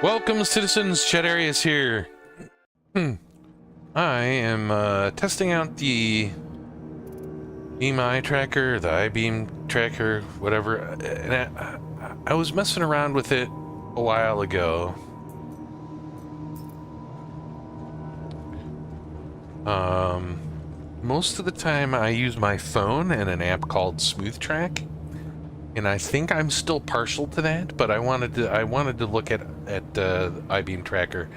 Welcome, citizens. Chet Arias here. I am testing out the Beam Eye Tracker, the iBeam Tracker, whatever. And I was messing around with it a while ago. Most of the time I use my phone and an app called Smooth Track. And I think I'm still partial to that, but I wanted to look at iBeam Tracker.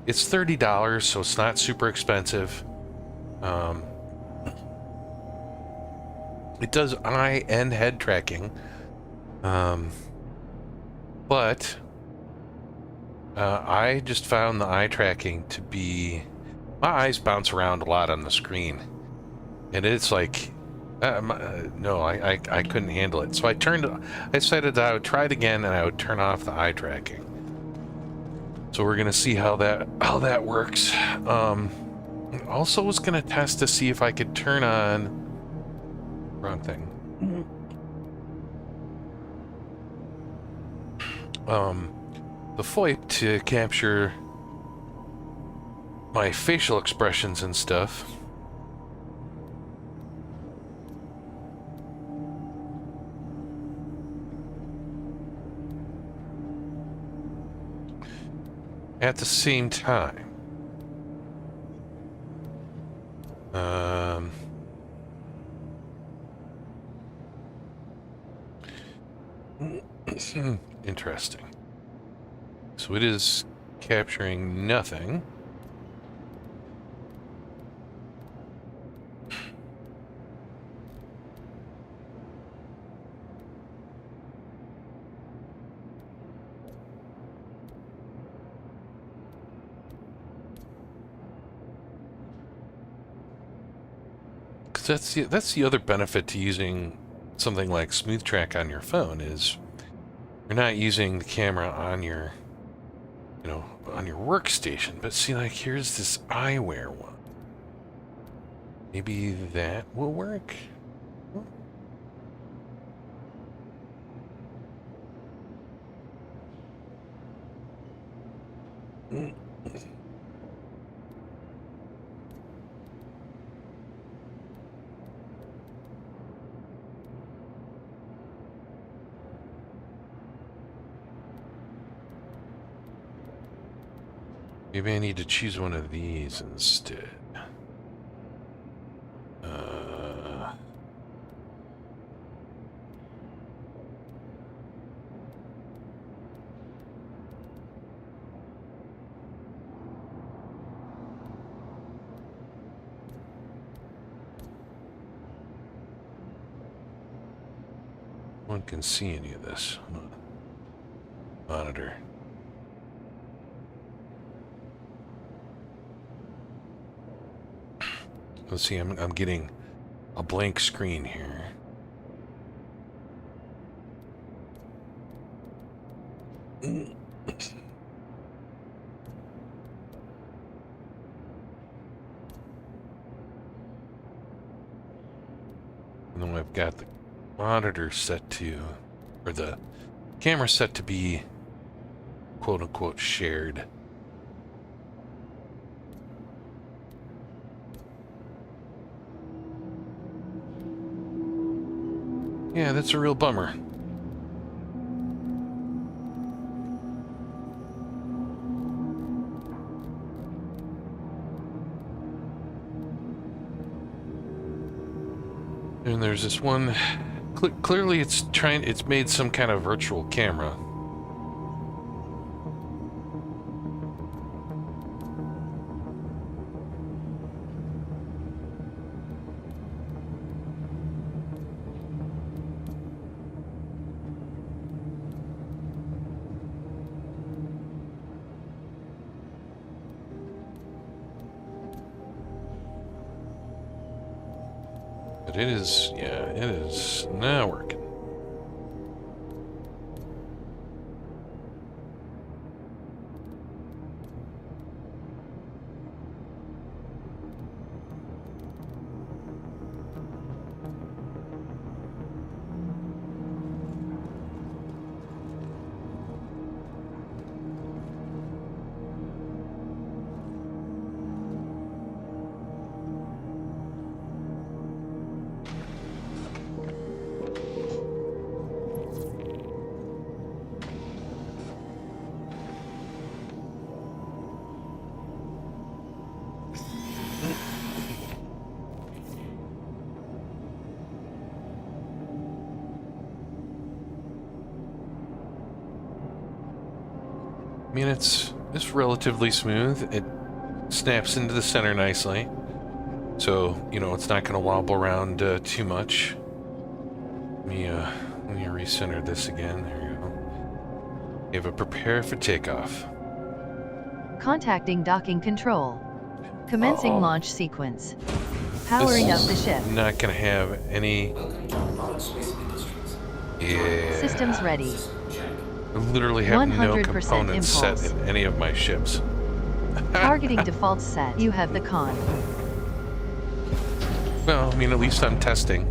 It's $30, so it's not super expensive. It does eye and head tracking, but I just found the eye tracking to be, my eyes bounce around a lot on the screen, and it's like. No, I couldn't handle it. So I decided that I would try it again and I would turn off the eye tracking. So we're gonna see how that works. Also was gonna test to see if I could turn on wrong thing. The VoIP to capture my facial expressions and stuff. At the same time. Interesting. So it is capturing nothing. That's the other benefit to using something like Smooth Track on your phone is you're not using the camera on your, on your workstation. But see, like, here's this eyewear one. Maybe that will work. Maybe I need to choose one of these instead. One can see any of this. Monitor. Let's see, I'm getting a blank screen here. And then I've got the monitor set to, or the camera set to be quote-unquote shared. Yeah, that's a real bummer. And there's this one, clearly it's made some kind of virtual camera. But it is, yeah, it is now working. I mean, it's relatively smooth. It snaps into the center nicely. So, you know, it's not going to wobble around too much. Let me recenter this again. There you go. You have a prepare for takeoff. Contacting docking control. Commencing launch sequence. Powering up the ship. Not going to have any... Yeah. Systems ready. I literally have no 100% components set in any of my ships. Targeting defaults set. You have the con. Well, I mean, at least I'm testing.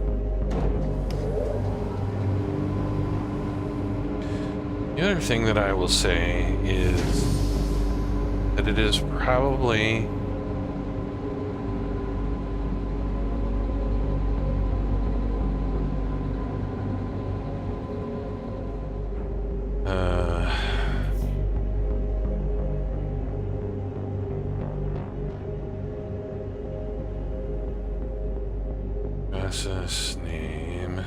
The other thing that I will say is that it is probably process name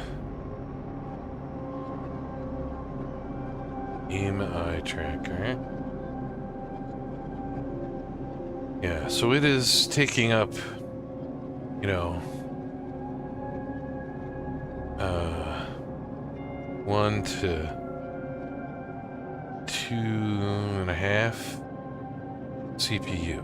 eye tracker. Yeah, so it is taking up, you know, 1 to 2.5 CPU.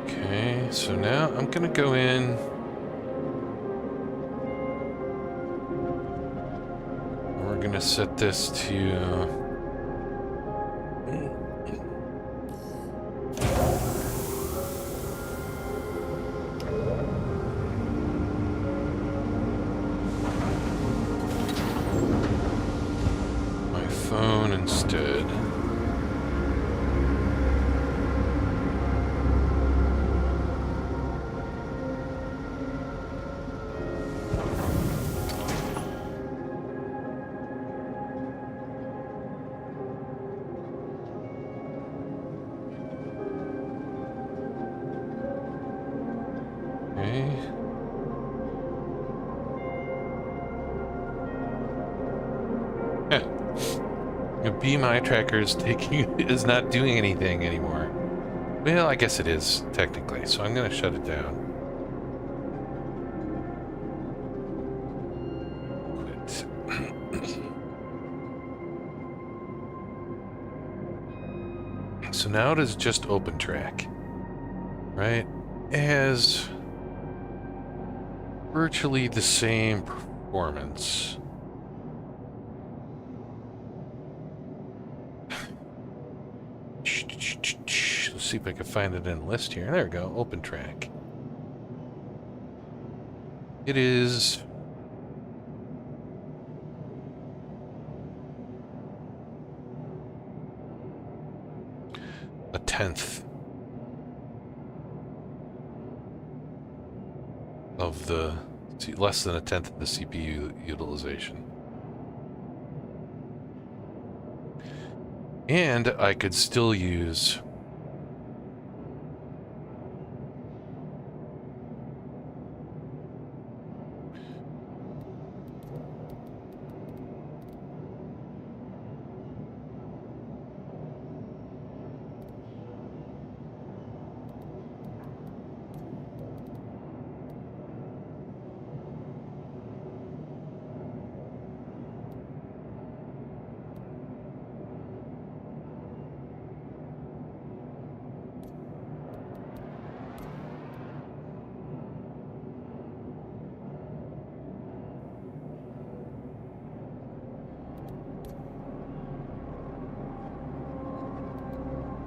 Okay, so now I'm gonna go in. We're gonna set this to my phone instead. Beam eye tracker is not doing anything anymore. Well, I guess it is technically, so I'm going to shut it down. Quit. So now it is just open track, right? It has virtually the same performance. Let's see if I can find it in a list here. There we go. Open track. It is a tenth of the, less than a tenth of the CPU utilization. And I could still use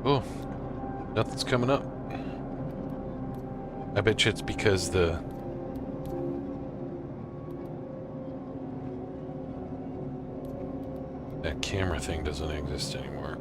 oh, nothing's coming up. I bet you it's because that camera thing doesn't exist anymore.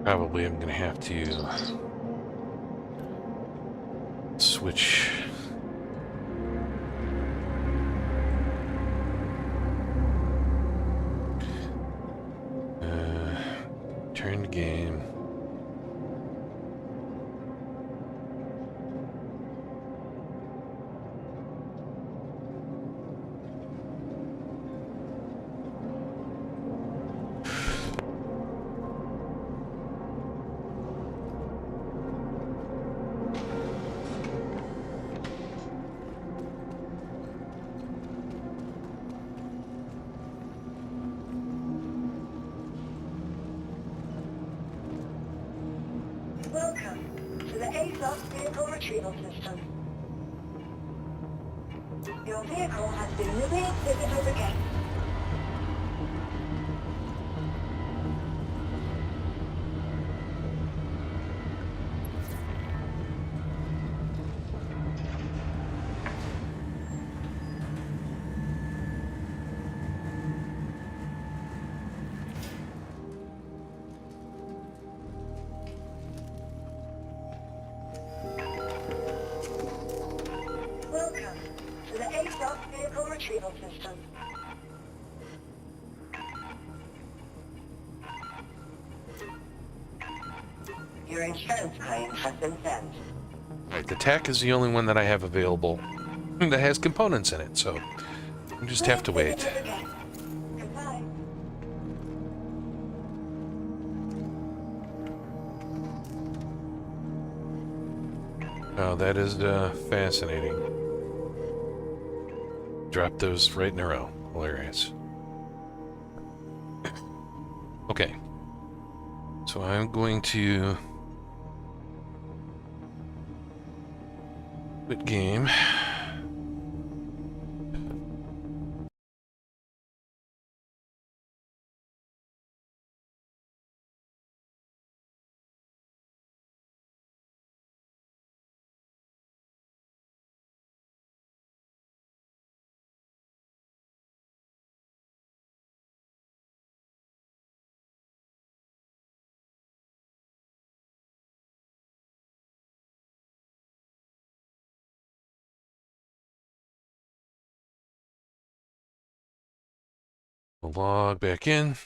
Probably I'm gonna have to switch. Turn the game. Welcome to the ASOS vehicle retrieval system. Your vehicle has been newly exhibited as a gate. Welcome to the ASOS vehicle retrieval system. Your insurance claim has been sent. Alright, the TAC is the only one that I have available that has components in it, so I just have to wait. Goodbye. Oh, that is fascinating. Drop those right in a row. Hilarious. Okay. So I'm going to quit game. We'll log back in.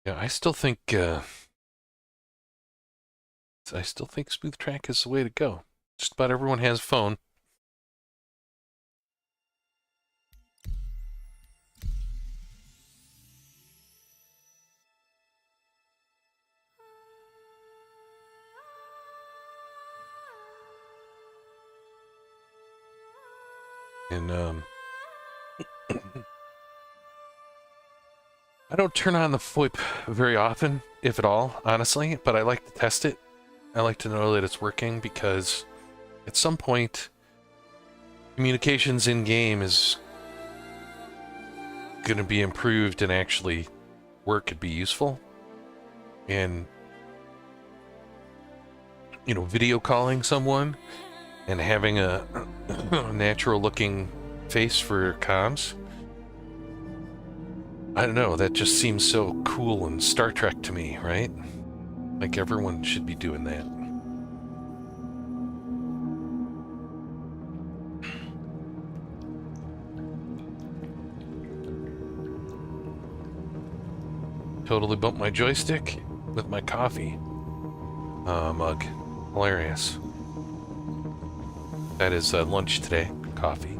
Yeah, I still think Smooth Track is the way to go. Just about everyone has a phone. And I don't turn on the VoIP very often, if at all, honestly, but I like to test it. I like to know that it's working because at some point, communications in-game is going to be improved and actually work and be useful. And, you know, video calling someone and having a natural-looking face for comms, I don't know, that just seems so cool and Star Trek to me, right? Like everyone should be doing that. Totally bumped my joystick with my coffee mug. Hilarious. That is lunch today. Coffee.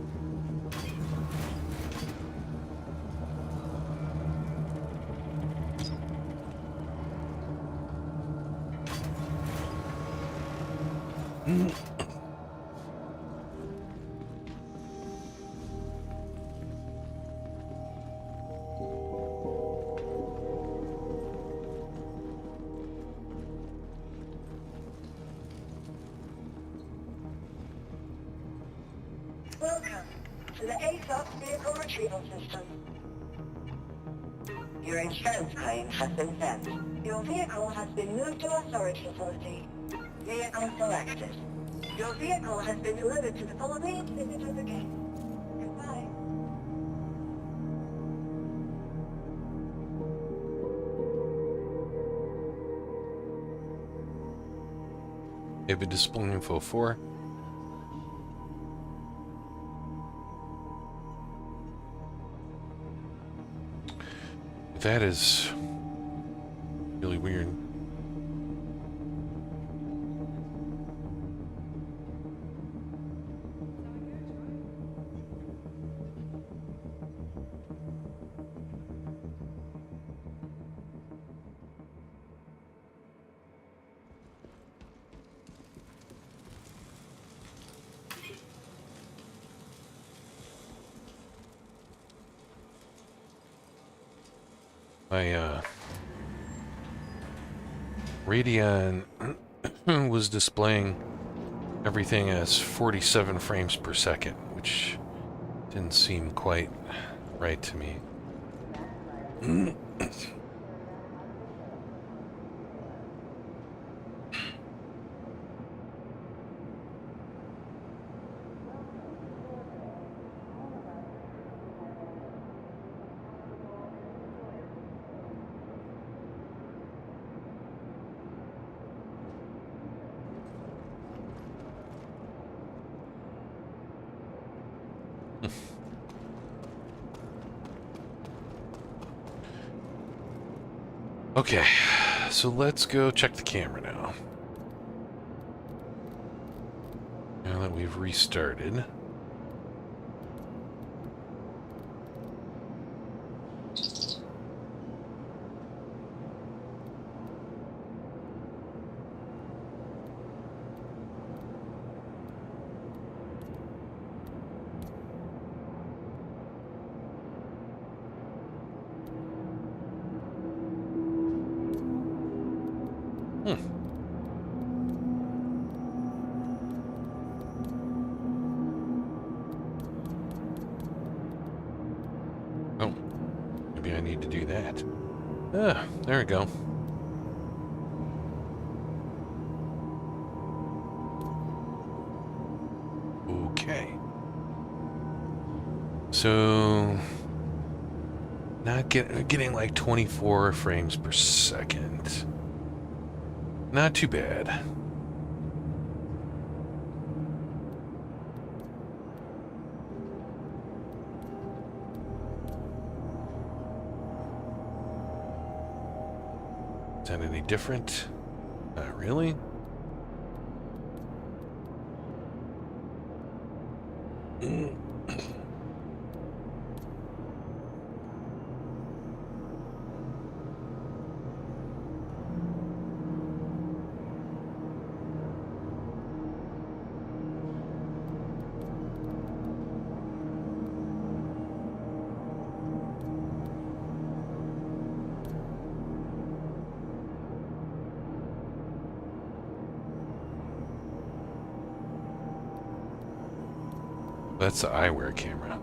Welcome to the ASOS vehicle retrieval system. Your insurance claim has been sent. Your vehicle has been moved to our storage facility. Vehicle selected. Your vehicle has been delivered to the following visitors again. Goodbye. Maybe display info 4. That is really weird. My Radeon was displaying everything as 47 frames per second, which didn't seem quite right to me. Okay, so let's go check the camera now. Now that we've restarted. Oh, maybe I need to do that. Ah, there we go. Okay. So, not getting like 24 frames per second. Not too bad. Is that any different? Not really. That's the eyewear camera.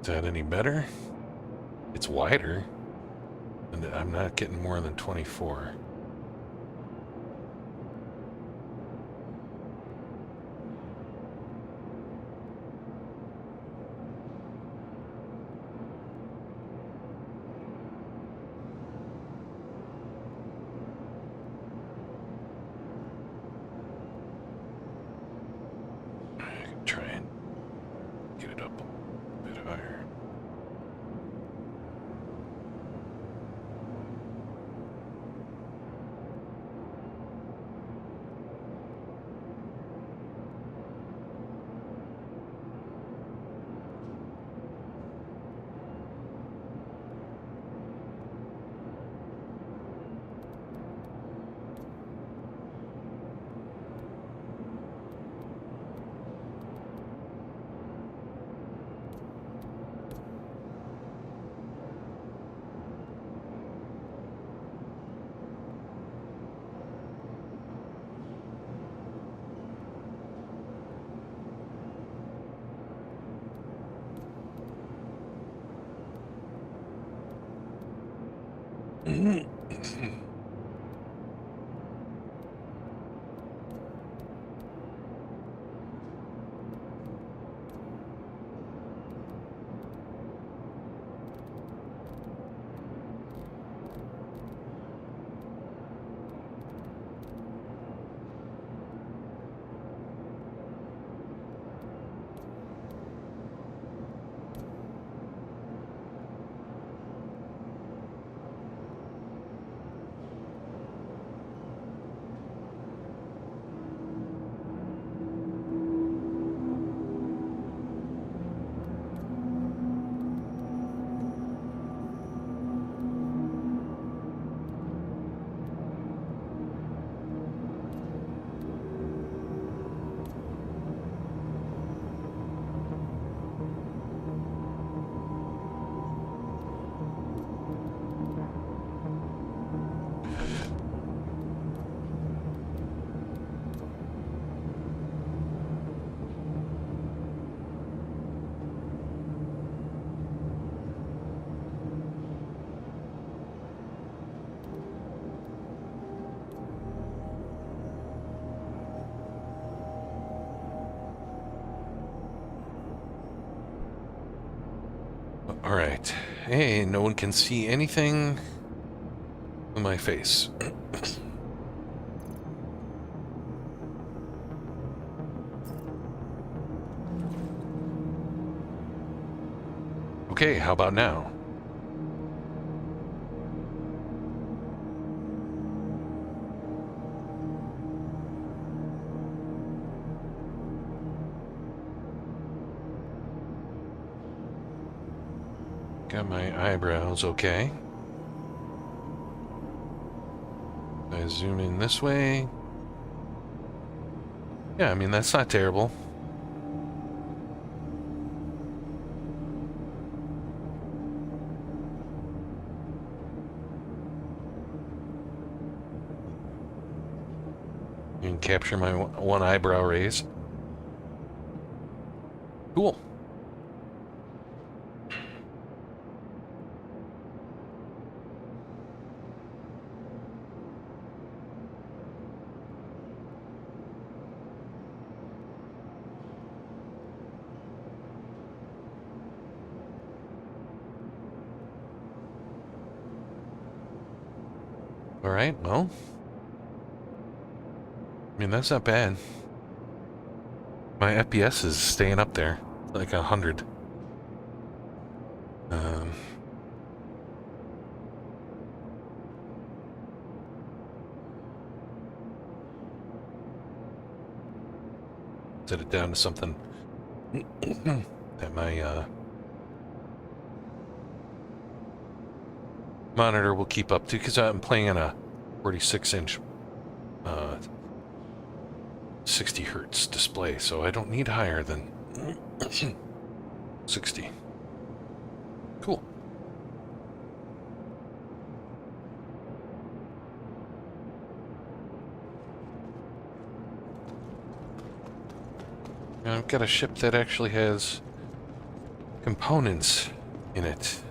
Is that any better? It's wider, and I'm not getting more than 24. I can try and get it up a bit higher. All right. Hey, no one can see anything on my face. Okay, how about now? Got my eyebrows okay. I zoom in this way. Yeah, I mean, that's not terrible. You can capture my one eyebrow raise. Cool. All right, well, I mean, that's not bad. My FPS is staying up there, like 100. Set it down to something that my monitor will keep up to, because I'm playing on a 46-inch 60 hertz display, so I don't need higher than 60. Cool. Now I've got a ship that actually has components in it.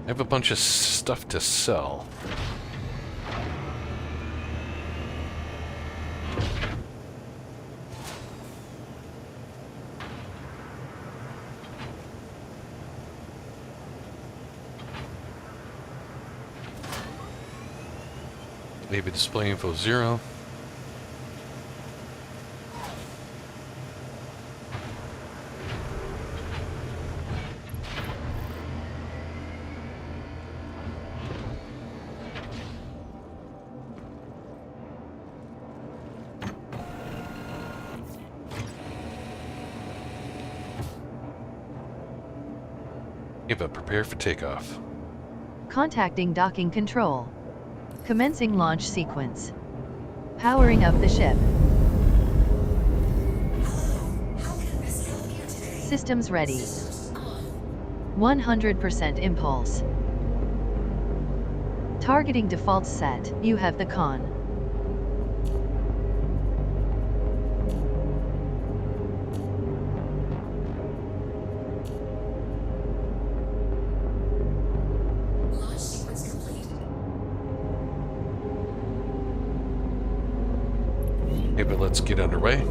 I have a bunch of stuff to sell. Maybe display info 0. Eva, prepare for takeoff. Contacting docking control. Commencing launch sequence. Powering up the ship. Systems ready. 100% impulse. Targeting defaults set. You have the con. but let's get underway.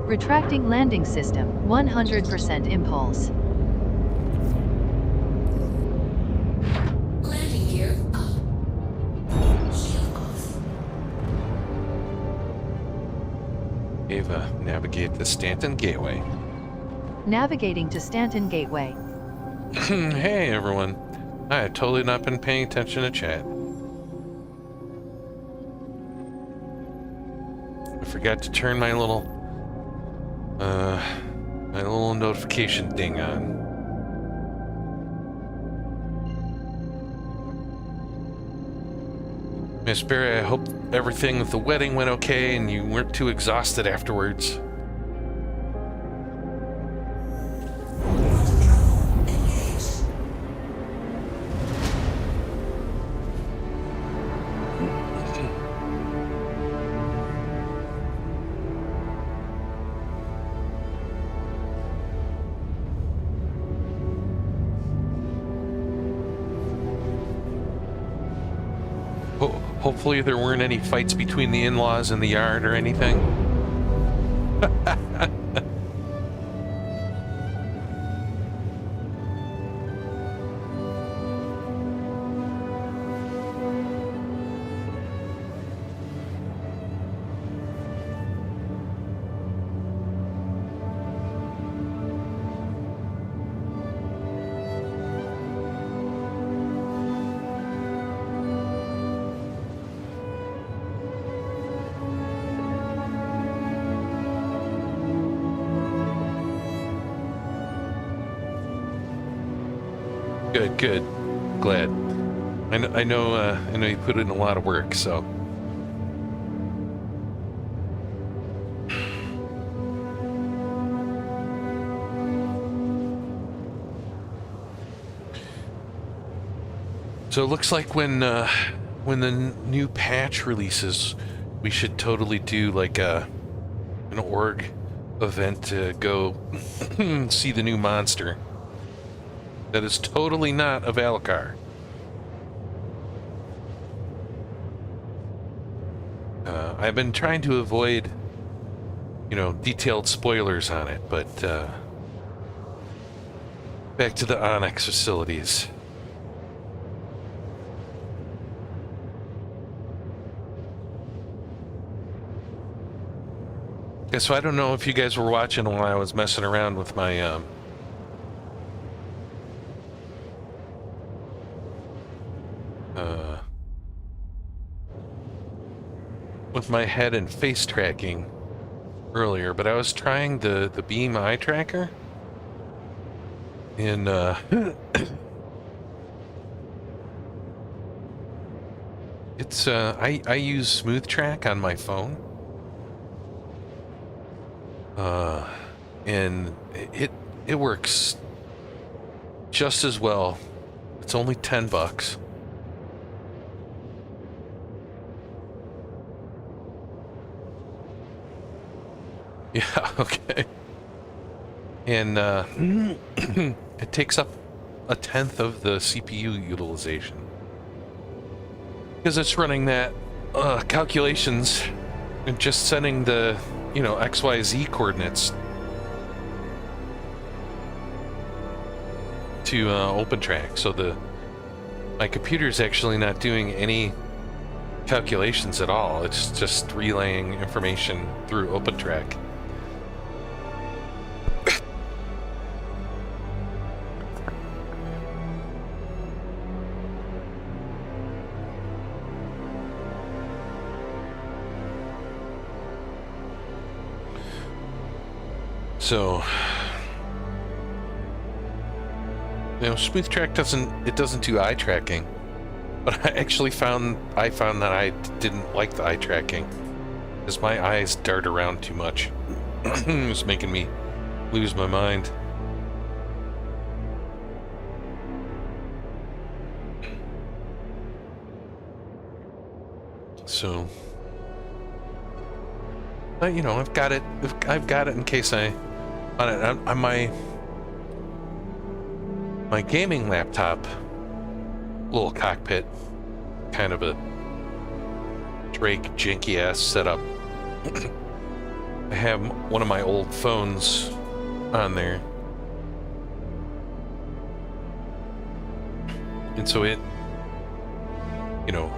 Retracting landing system, 100% impulse. Landing gear up. Shield off. Ava, navigate the Stanton Gateway. Navigating to Stanton Gateway. Hey everyone. I had totally not been paying attention to chat. I forgot to turn my little notification ding on. Miss Barry, I hope everything with the wedding went okay and you weren't too exhausted afterwards. Hopefully there weren't any fights between the in-laws in the yard or anything. Good. Glad. I know you put in a lot of work, so. So it looks like when the new patch releases, we should totally do like an org event to go see the new monster. That is totally not a Valakar. I've been trying to avoid, detailed spoilers on it, but back to the Onyx facilities. Yeah, so I don't know if you guys were watching while I was messing around with my head and face tracking earlier, but I was trying the Beam eye tracker, and it's I use Smooth Track on my phone, and it works just as well. It's only $10. Yeah, okay. And it takes up 1/10 of the CPU utilization. Because it's running that calculations and just sending the, XYZ coordinates to OpenTrack. So my computer's actually not doing any calculations at all. It's just relaying information through OpenTrack. So, Smooth Track doesn't do eye tracking, but I actually found that I didn't like the eye tracking, because my eyes dart around too much. It was making me lose my mind. So, but, I've got it in case on my gaming laptop, little cockpit, kind of a Drake janky ass setup. I have one of my old phones on there. And so it, you know,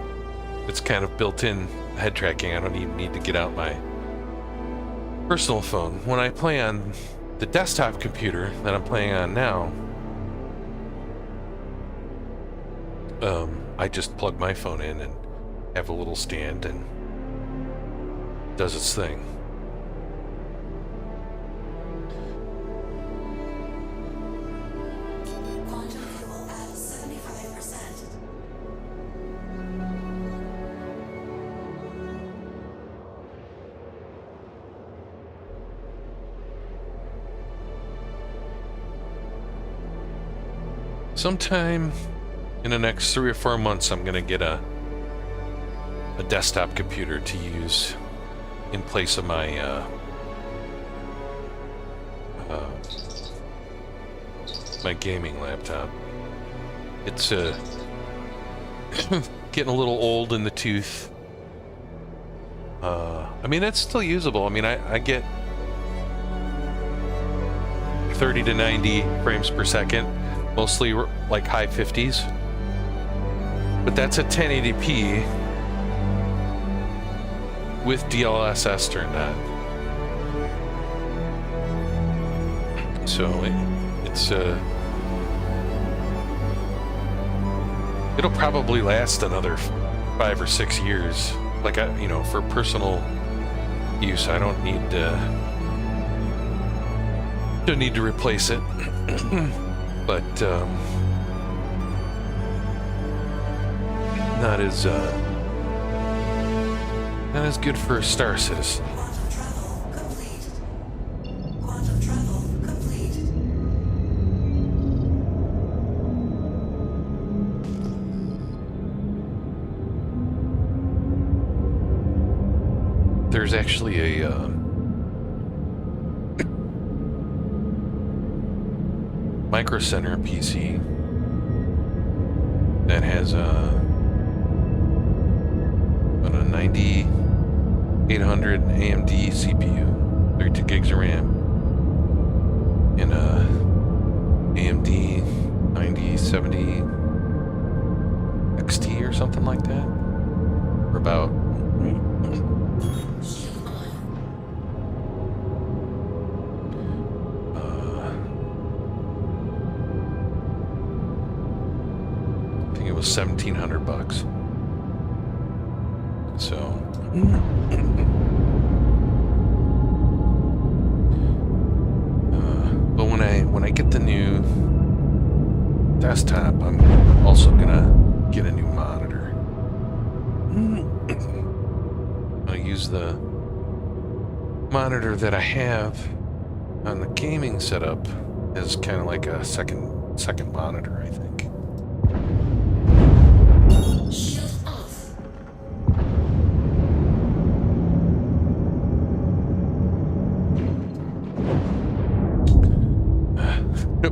it's kind of built-in head tracking. I don't even need to get out my personal phone. When I play on the desktop computer that I'm playing on now, I just plug my phone in and have a little stand and it does its thing. Quantum fuel at 75%. Sometime in the next 3 or 4 months, I'm gonna get a desktop computer to use in place of my my gaming laptop. It's getting a little old in the tooth. I mean, it's still usable. I mean, I get 30 to 90 frames per second, mostly like high 50s. But that's at 1080p with DLSS turned on. So it's it'll probably last another 5 or 6 years. Like, you know, for personal use, I don't need to replace it. But not as good for a Star Citizen. Quantum travel complete. Quantum travel complete. There's actually a Micro Center PC that has a 9800 AMD CPU, 32 gigs of RAM, and a AMD 9070 XT or something like that, for about Shield on. I think it was $1,700. So, but when I get the new desktop, I'm also gonna get a new monitor. I'll use the monitor that I have on the gaming setup as kind of like a second monitor, I think. Shield off.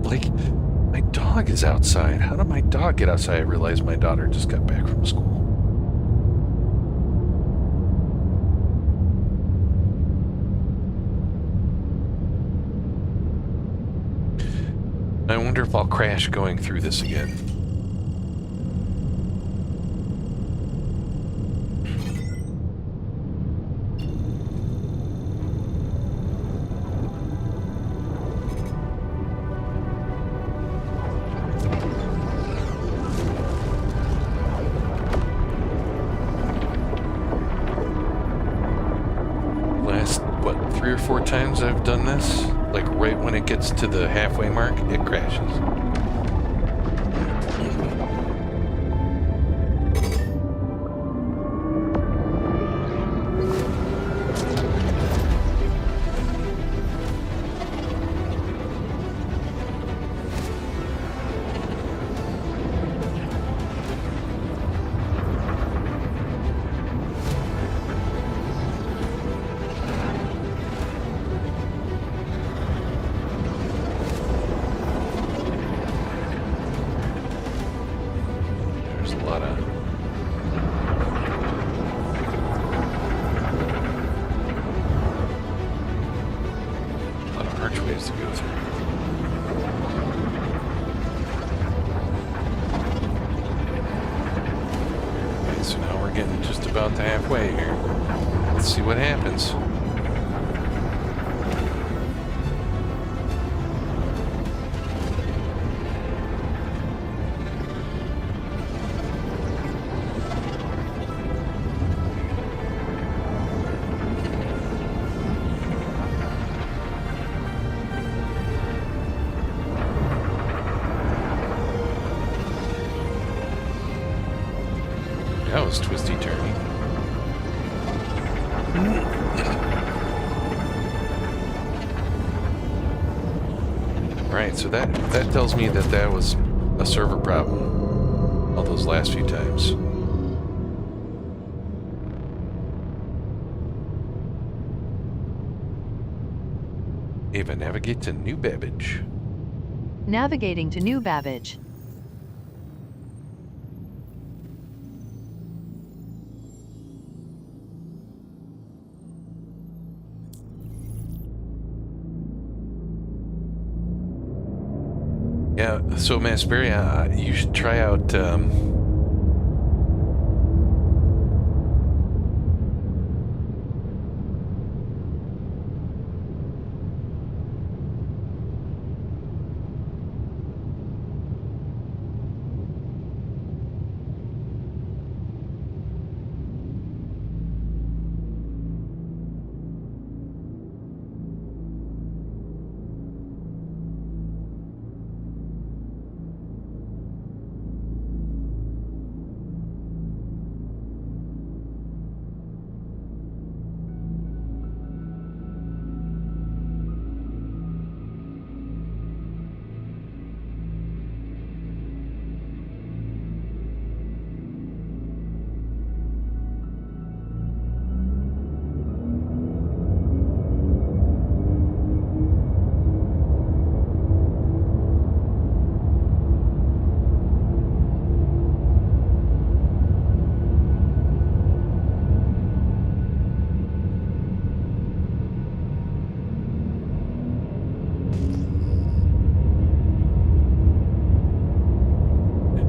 Like, my dog is outside. How did my dog get outside? I realized my daughter just got back from school. I wonder if I'll crash going through this again. Last, what, 3 or 4 times I've done this? Like, right when it gets to the halfway mark, it crashes. about to halfway here. Let's see what happens. That was twisty turny. Right, so that tells me that that was a server problem all those last few times. Ava, navigate to New Babbage. Navigating to New Babbage. Yeah, so Masbury, you should try out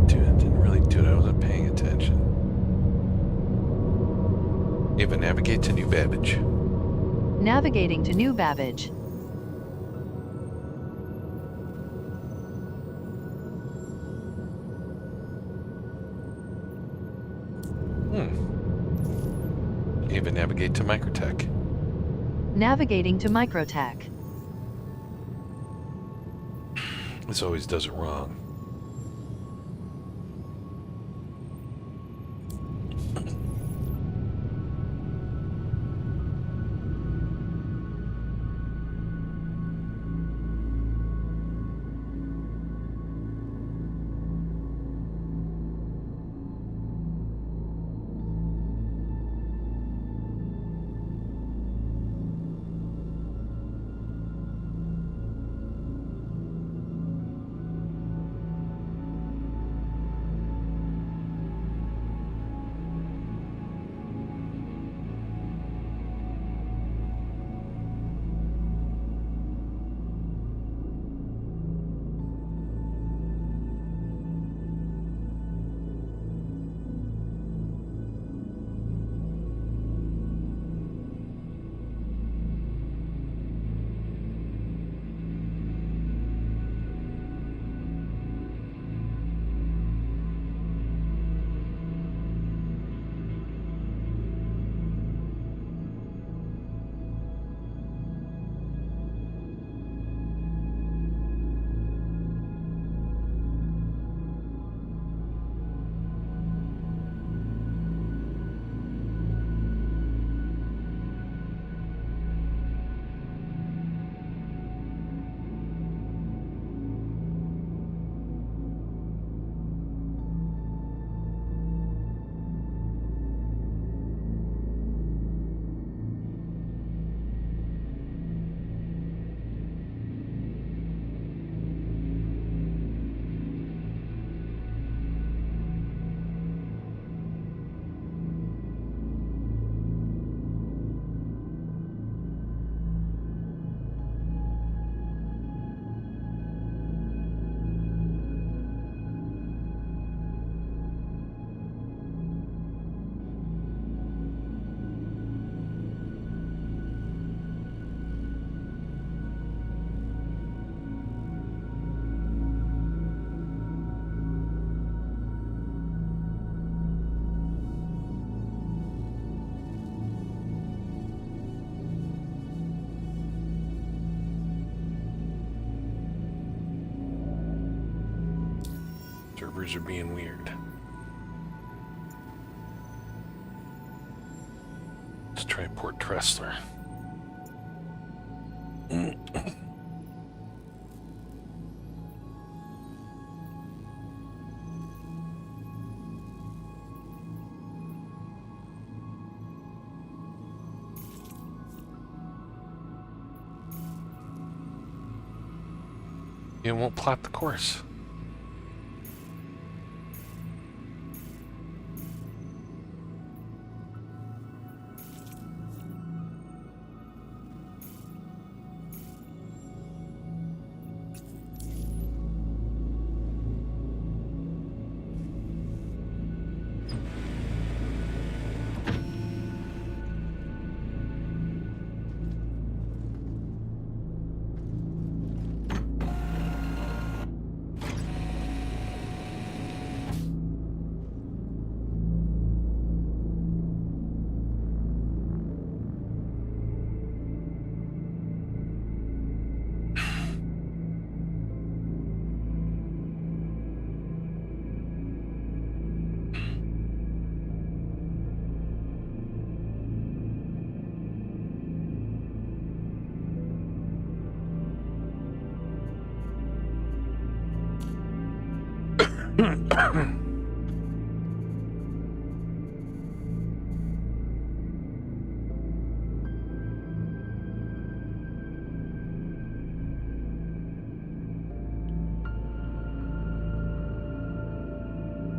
didn't really do it. I wasn't paying attention. Ava, navigate to New Babbage. Navigating to New Babbage. Ava, navigate to Microtech. Navigating to Microtech. This always does it wrong. Servers are being weird. Let's try Port Tressler. It won't plot the course.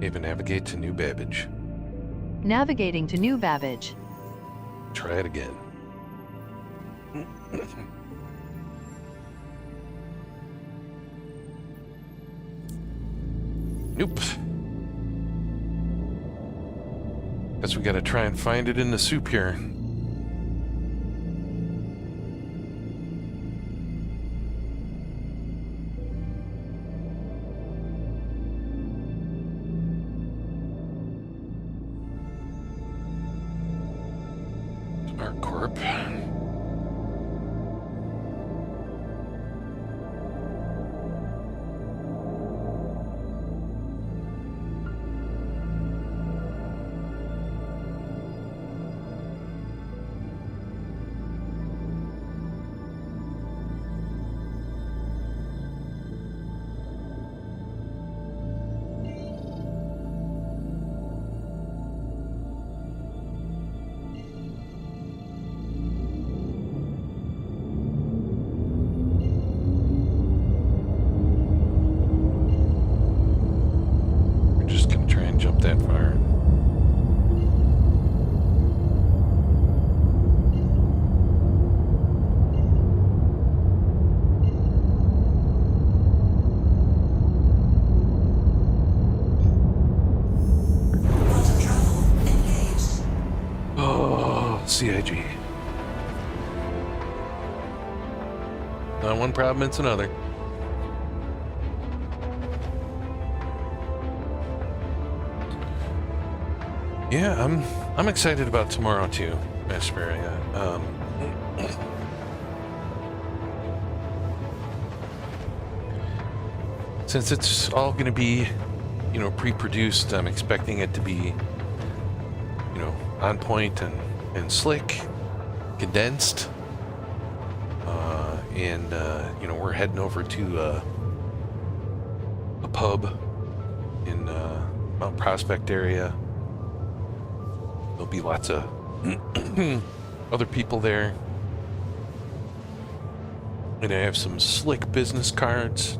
Even navigate to New Babbage. Navigating to New Babbage. Try it again. Nope. Guess we gotta try and find it in the soup here. Smart Corp. Jump that far. Auto travel engaged. Oh, CIG. Not one problem, it's another. Yeah, I'm excited about tomorrow too, Asperia. Since it's all going to be, pre-produced, I'm expecting it to be, on point and slick, condensed, and we're heading over to a pub in Mount Prospect area. There'll be lots of other people there. And I have some slick business cards.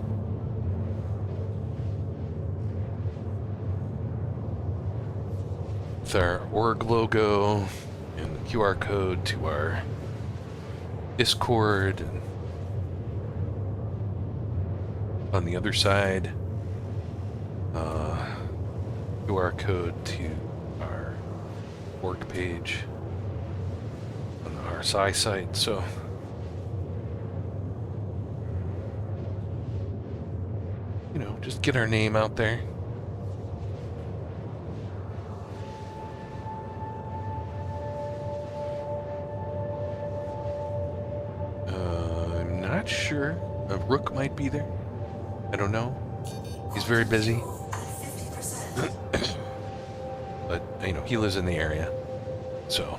With our org logo and the QR code to our Discord. And on the other side, QR code to our org page on the RSI site. So just get our name out there. I'm not sure. Rook might be there. I don't know. He's very busy. But, you know, he lives in the area, so.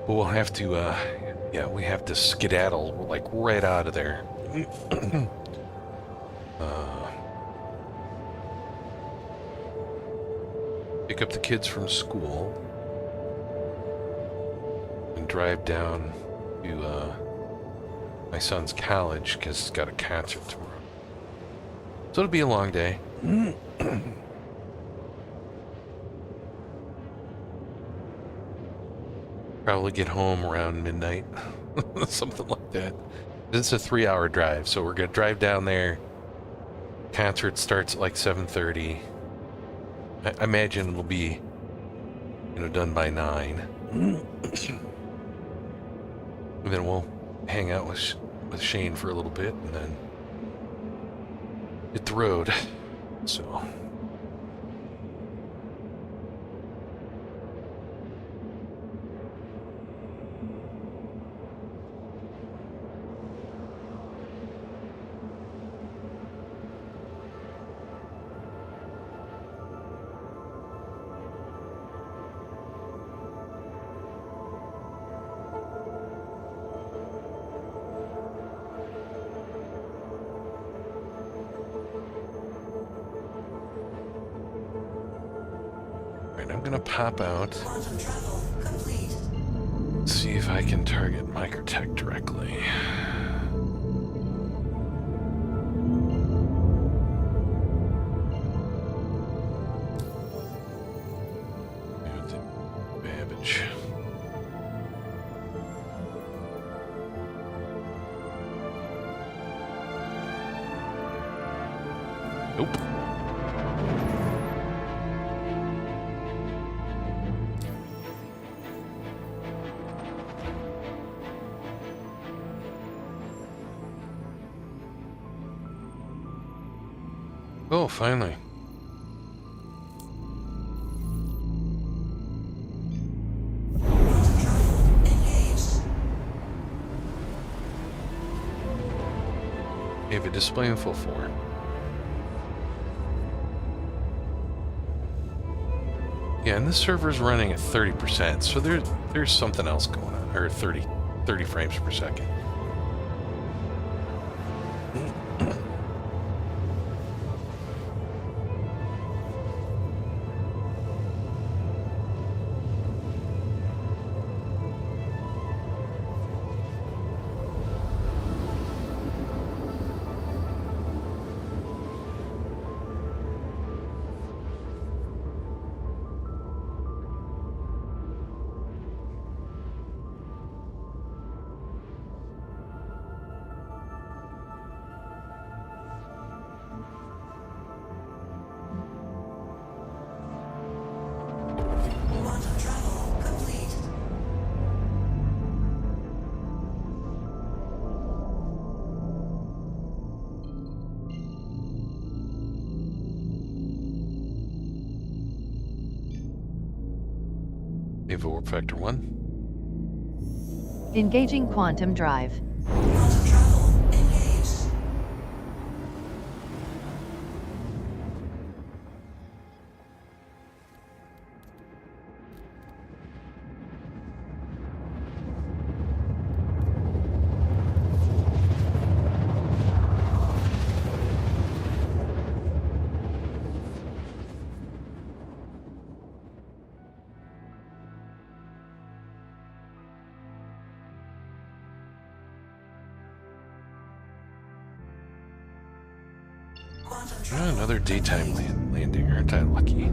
We'll have to, yeah, we have to skedaddle, like, right out of there. Pick up the kids from school and drive down to, my son's college, because he's got a concert tomorrow. So it'll be a long day. Probably get home around midnight, something like that. It's a 3-hour drive, so we're gonna drive down there. Concert starts at like 7:30. I imagine it'll be, you know, done by 9. And then we'll hang out with Shane for a little bit, and then hit the road. So. I'm gonna pop out. Quantum travel complete. See if I can target Microtech directly. Babbage. Nope. Oh, finally. Quantum travel engaged. You have a display in full form. Yeah, and this server's running at 30%, so there's something else going on, or 30 frames per second. Quantum travel complete. Naval Warp Factor 1. Engaging quantum drive. Quantum travel engaged. Quantum travel Another daytime landing. Aren't I lucky?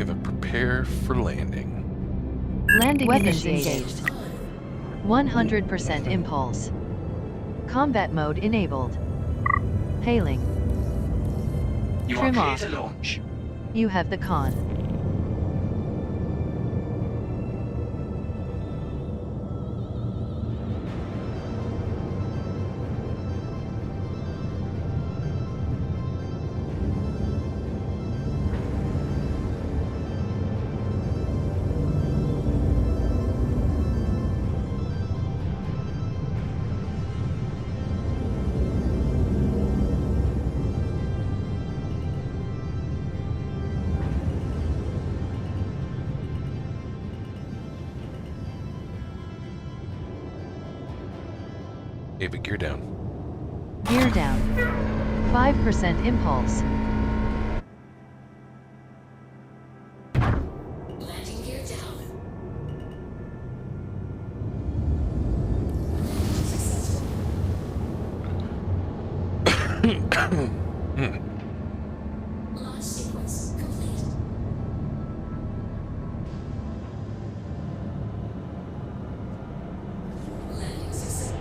have a prepare for landing. Landing weapons engaged. 100% impulse. Combat mode enabled. Hailing. You Trim are clear off. to launch. You have the con. Okay, but gear down. Gear down. 5% impulse. Landing gear down. Launch sequence complete. Landing success.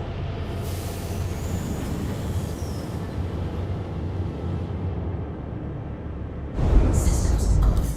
Systems off.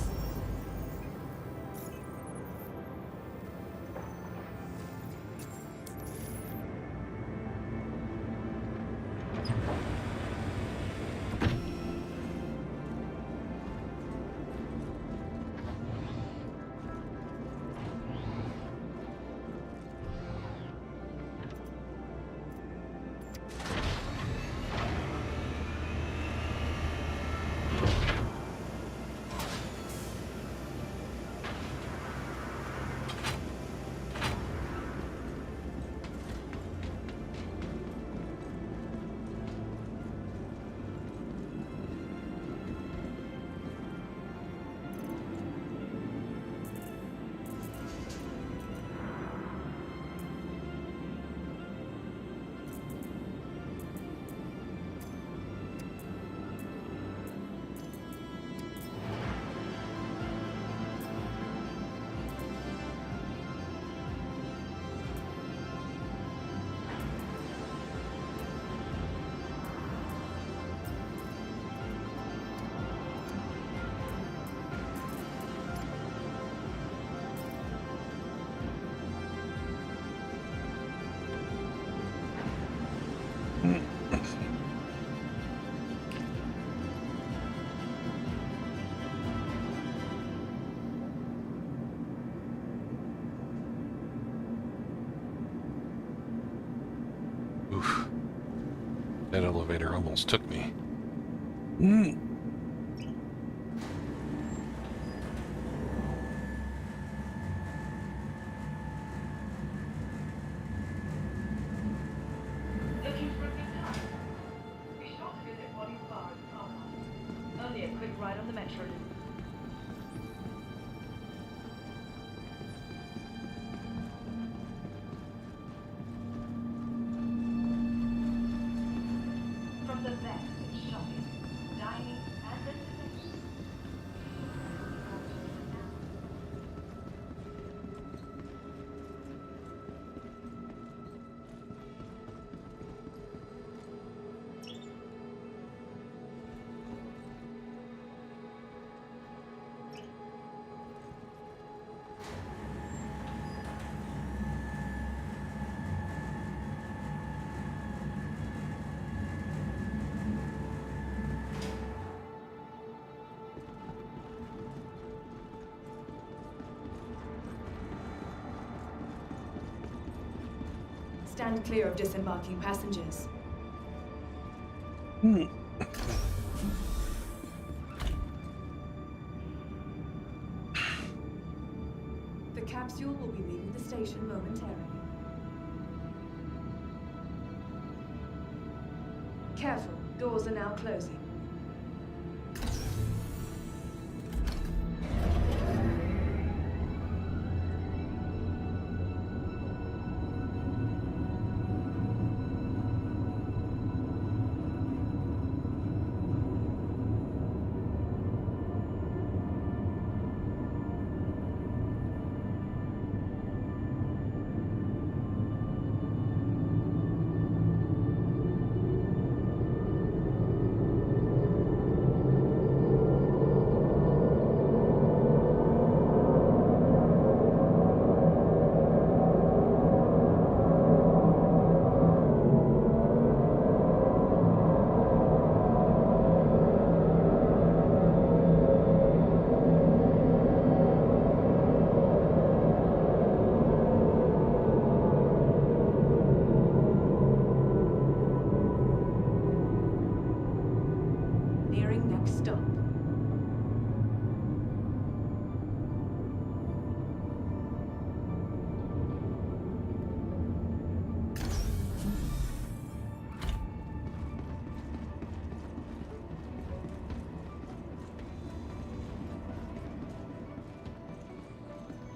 Oof. That elevator almost took me. Looking for a good time? Be sure to visit Bonnie's Bar at the car park. Only a quick ride on the metro. From the best in shopping, dining, and entertainment. Stand clear of disembarking passengers. The capsule will be leaving the station momentarily. Careful, doors are now closing.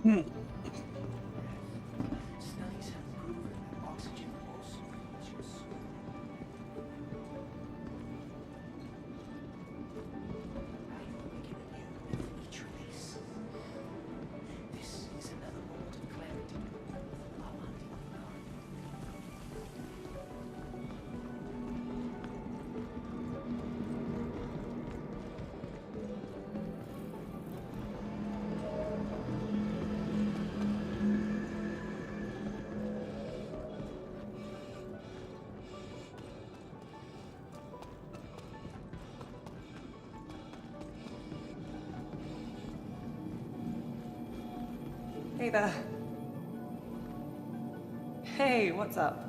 Studies have proven that oxygen also heals your soul. I've awakened you with each release. This is another moment of clarity. Avanti Vicar. Hey there. Hey, what's up?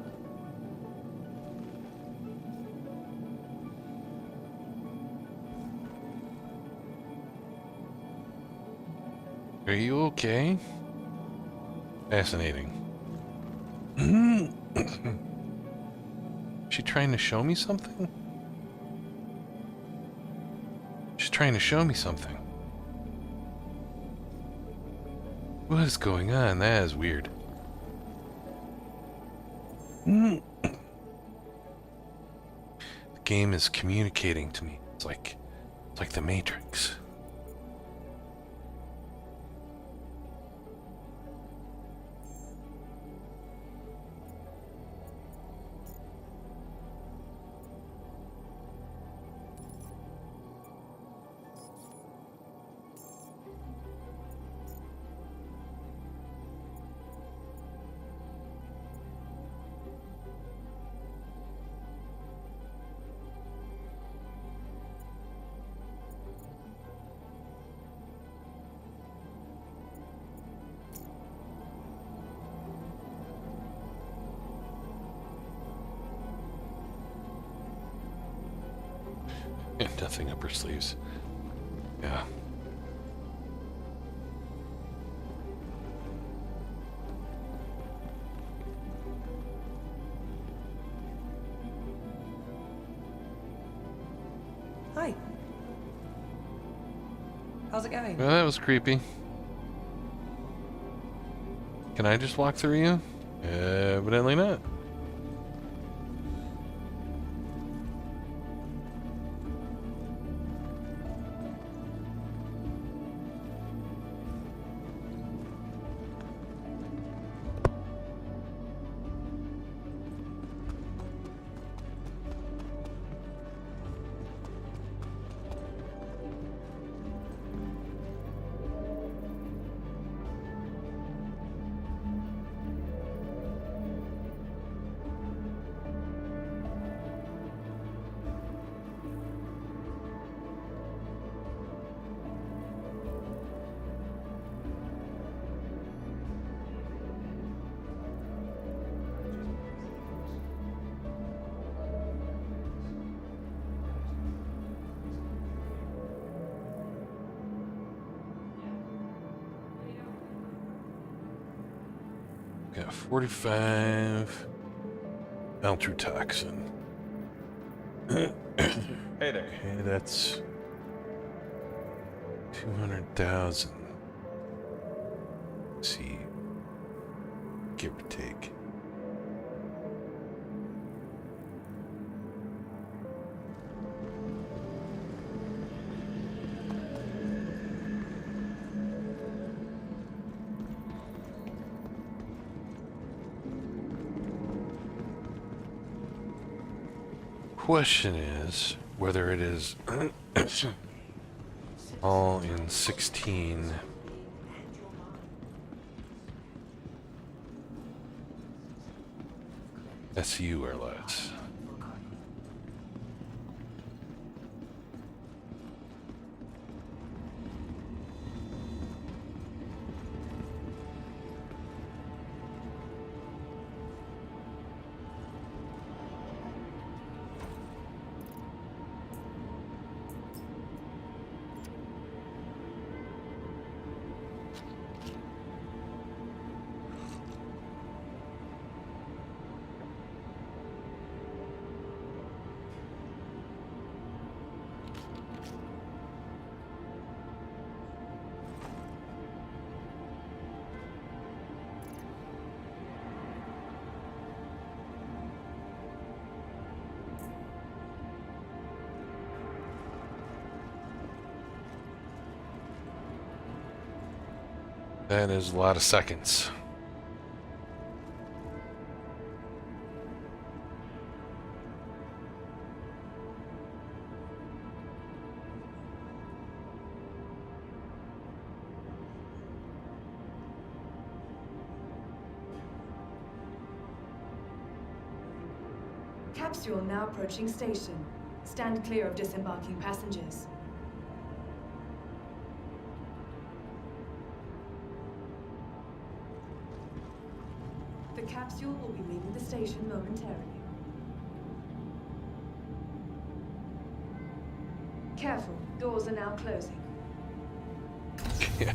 Are you okay? Fascinating. She trying to show me something? She's trying to show me something. What is going on? That is weird. The game is communicating to me. It's like the Matrix. Nothing up her sleeves. Yeah. Hi. How's it going? Well, that was creepy. Can I just walk through you? Evidently not. Got 45 Altrotoxin. Hey there. Okay, that's 200,000. See, give or take. Question is whether it is all in 16 SU or less. That is a lot of seconds. Capsule now approaching station. Stand clear of disembarking passengers. The capsule will be leaving the station momentarily. Careful, doors are now closing. Yeah.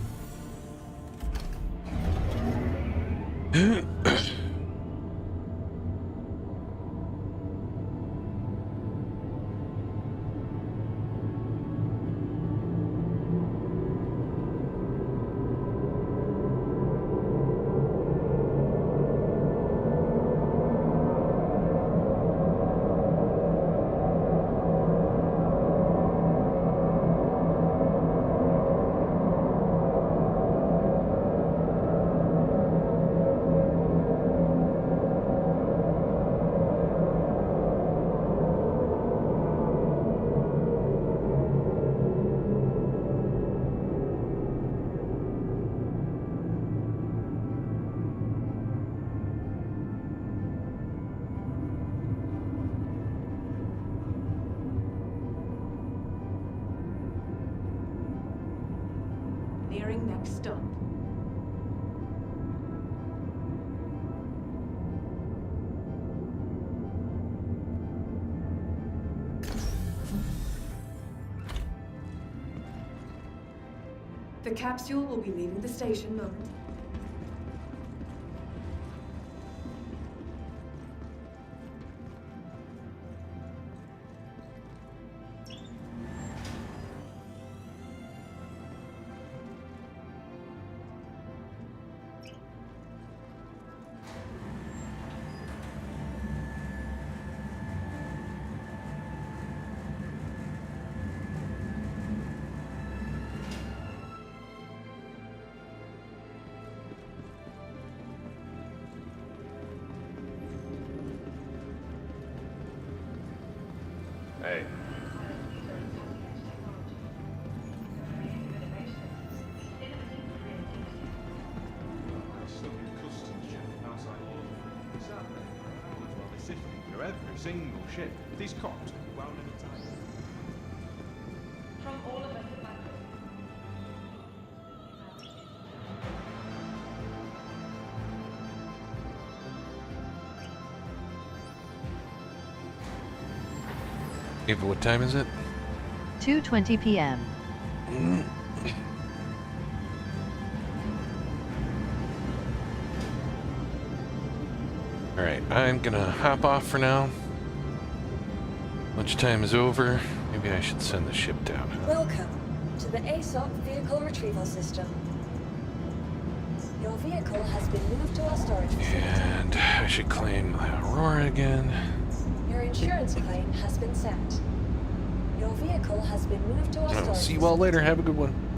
Nearing next stop. The capsule will be leaving the station momentarily. Hey. Every single ship. These cops wound in a time. From all of us at Macro. Ava, what time is it? 2:20 p.m. Alright, I'm gonna hop off for now. Lunchtime is over. Maybe I should send the ship down. Welcome to the ASOP Vehicle Retrieval System. Your vehicle has been moved to our storage facility. And I should claim the Aurora again. Your insurance claim has been sent. Your vehicle has been moved to our storage See you all facility. later. Have a good one.